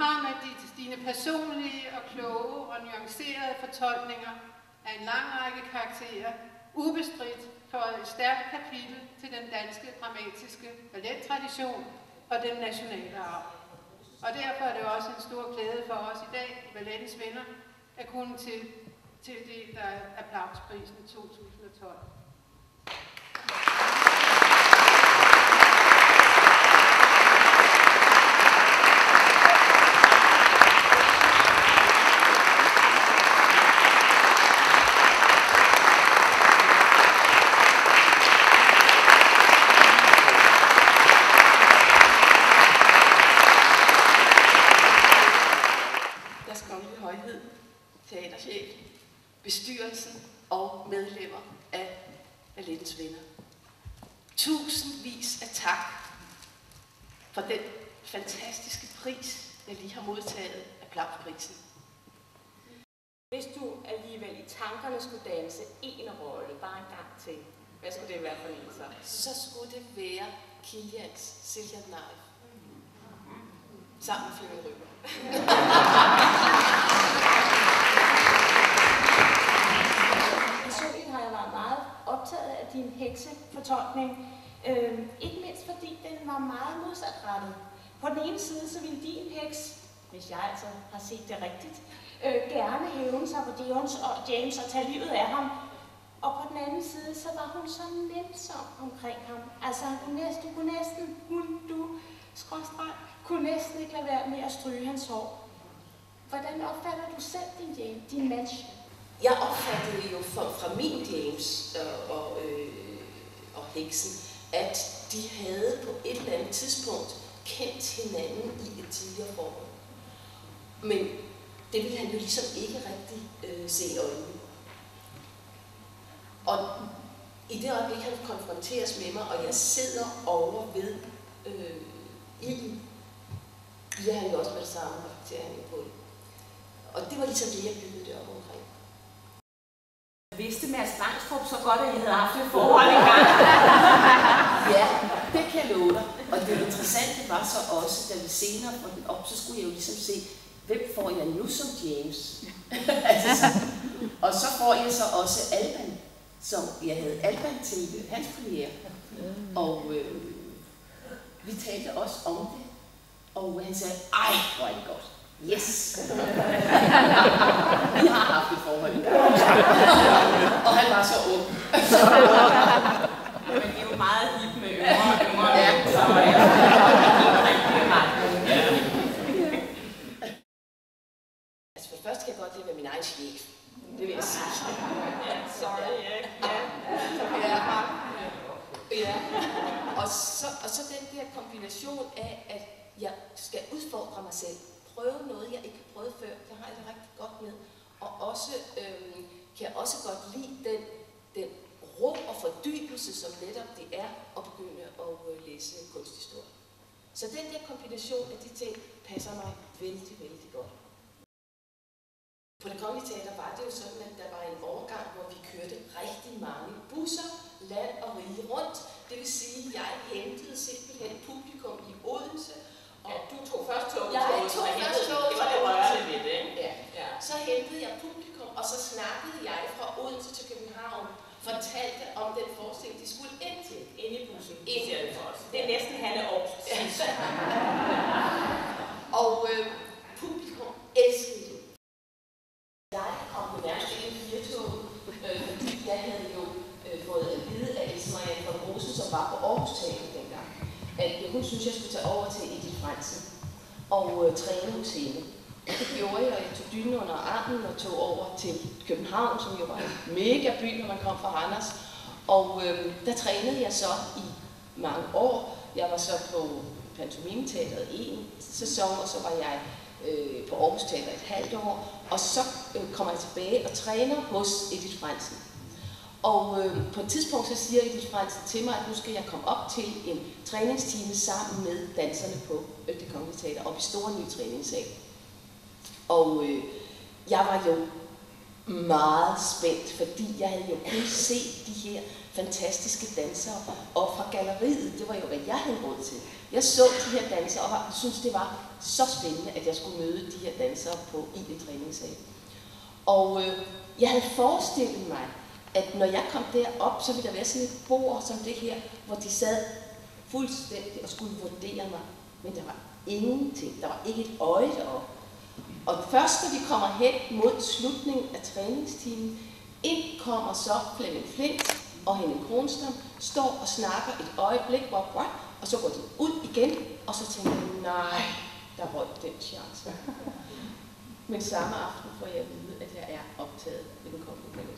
har med dine personlige og kloge og nuancerede fortolkninger af en lang række karakterer ubestridt fået et stærkt kapitel til den danske dramatiske ballettradition og den nationale arv. Og derfor er det også en stor glæde for os i dag, i Ballettens Venner, at kunne tildele dig applausprisen 2012. Teaterchef, bestyrelsen og medlemmer af Ballettens Venner. Tusindvis af tak for den fantastiske pris, jeg lige har modtaget, applausprisen. Hvis du alligevel i tankerne skulle danse en rolle, bare en gang til, hvad skulle det være for en så? Så skulle det være Kilians Silja Knife. Sammen med Flemming Rømer. Personligt har jeg været meget optaget af din heksefortolkning. Ikke mindst fordi den var meget modsatrettet. På den ene side så ville din heks, hvis jeg altså har set det rigtigt, gerne hævne sig på James og tage livet af ham. Og på den anden side så var hun så nænsom omkring ham. Altså du kunne næsten, kunne næsten ikke lade være med at stryge hans hår. Hvordan opfatter du selv din match? Jeg opfattede jo fra min James og heksen, at de havde på et eller andet tidspunkt kendt hinanden i et tidligere forhold. Men det ville han jo ligesom ikke rigtig se i øjnene. Og i det øjeblik, han konfronteres med mig, og jeg sidder over ved ilden, bliver han jo også med det samme reflektering på det. Og det var ligesom det, jeg byggede det op omkring. Vidste Mads Langstrup så godt, at I havde haft et forhold engang? Ja, det kan jeg love dig. Og det interessante var så også, da vi senere får den op, så skulle jeg jo ligesom se, hvem får jeg nu som James? Altså, og så får jeg så også Alban, som jeg havde Alban til hans premiere. Og vi talte også om det, og han sagde, ej, hvor er det godt. Yes! Vi har haft et forhold. Og han var så ung. Men det er jo meget hip med yngre. Ja. Altså for det første kan jeg godt lide at være min egen chef. Det vil jeg sige. Ja. Og så den der kombination af, at jeg skal udfordre mig selv. Prøve noget, jeg ikke har prøvet før. Det har jeg det rigtig godt med. Og også kan jeg også godt lide den ro og fordybelse, som netop det er at begynde at læse kunsthistorie. Så den der kombination af de ting passer mig vældig, vældig godt. På Det Kongelige Teater var det jo sådan, at der var en overgang, hvor vi kørte rigtig mange busser, land og rige rundt. Det vil sige, at jeg hentede simpelthen publikum i Odense. Og du tog først toget. Jeg tog først toget. Det var det rørende ved det, ikke? Ja. Så hentede jeg publikum, og så snakkede jeg fra Odense til København, fortalte om den forestilling, de skulle ind til. Ind i bussen. Ind i det for os. Det er næsten Hanne Aarhus. Og publikum elskede det. Jeg kom på nærmest ind i firetoget, fordi jeg havde jo fået at vide af Else Marianne von Rosen, som var på Aarhus Teater dengang, at hun synes, jeg skulle tage over til Edith Fransen og træne hos hende. Det gjorde jeg, og jeg tog dynen under armen og tog over til København, som jo var en mega by, når man kom fra Randers. Og der trænede jeg så i mange år. Jeg var så på Pantomimeteateret en sæson, og så var jeg på Aarhus Teater et halvt år. Og så kommer jeg tilbage og træner hos Edith Fransen. Og på et tidspunkt så siger Edith Fransen til mig, at nu skal jeg komme op til en træningstime sammen med danserne på Det Kongelige Teater, op i Store Nye Træningssal. Og jeg var jo meget spændt, fordi jeg havde jo kun set de her fantastiske dansere, og fra galleriet, det var jo, hvad jeg havde råd til. Jeg så de her dansere, og syntes, det var så spændende, at jeg skulle møde de her dansere i en træningssal. Og jeg havde forestillet mig, at når jeg kom derop, så ville der være sådan et bord som det her, hvor de sad fuldstændig og skulle vurdere mig. Men der var ingenting. Der var ikke et øje deroppe. Og først, når vi kommer hen mod slutningen af træningstimen, ind kommer så Flemming Flindt og Henning Kronstam, står og snakker et øjeblik, og så går de ud igen, og så tænker jeg, nej, der røg den chance. Men samme aften får jeg at vide, at jeg er optaget ved den kommende ballet.